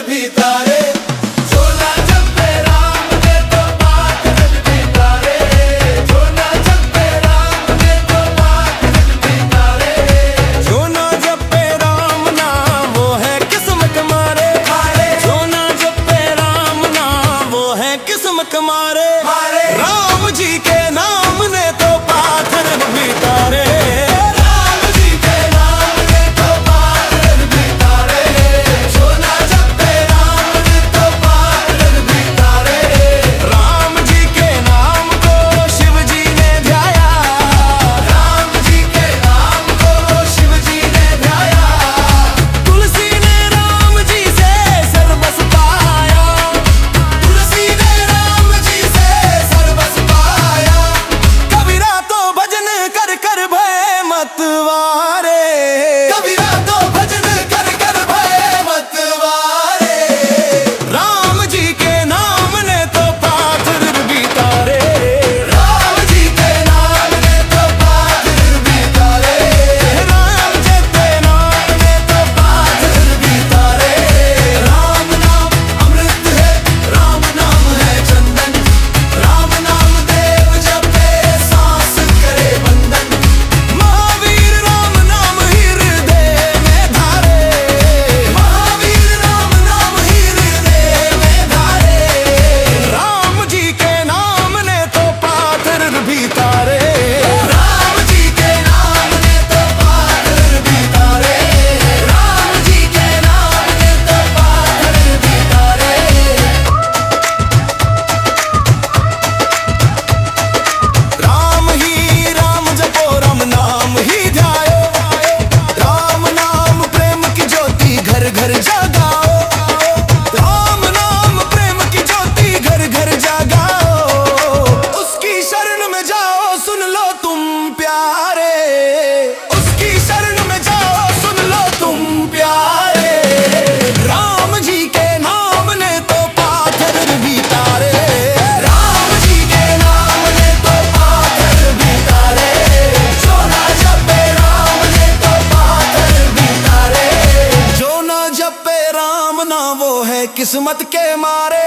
भी तारे। जो ना जपे राम ने तो पाथर भी तारे। जो ना जपे राम ने तो पाथर भी तारे। जो ना जपे राम नाम वो है किस्मत मारे। जो ना जपे राम नाम वो है किस्मत मारे। राम जी के नाम ने तो पाथर भी तारे। राम जी के नाम ने तो पाथर भी तारे। जो ना जपे राम ने तो पाथर भी तारे। राम जी के नाम को शिव जी ने ध्याया। राम जी के नाम को शिव जी ने ध्याया। तुलसी ने राम जी से सर्वस पाया। तुलसी ने राम जी से सर्वस पाया। कबीरा तो भजन कर कर भय मतवारे। कबीरा तो भजन कर कर भय मतवारे। राम जी के नाम ने तो पाथर भी तारे। राम जी के नाम ने तो पाथर भी तारे। राम जी के नाम ने तो पाथर भी तारे। राम नाम अमृत है, राम नाम है चंदन। राम नाम देव जपे सांस करे बंधन। महावीर राम नाम हृदय में धारे। महावीर राम नाम हृदय में धारे। राम जी के नाम ने तो पाथर भी तारे। राम जी के नाम ने तो पाथर भी तारे। राम जी के नाम ने तो पाथर भी तारे। राम ही राम जपो राम नाम ही ध्यायो। राम नाम प्रेम की ज्योति घर घर जगाओ। राम नाम प्रेम की ज्योति घर घर जगाओ। उसकी शरण में जाओ सुन लो तुम प्यारे। उसकी शरण में जाओ सुन लो तुम प्यारे। राम जी के नाम ने तो पाथर भी तारे। राम जी के नाम ने तो पाथर भी तारे। जो ना जपे राम ने तो पाथर भी तारे। जो ना जपे राम ना वो है किस्मत के मारे।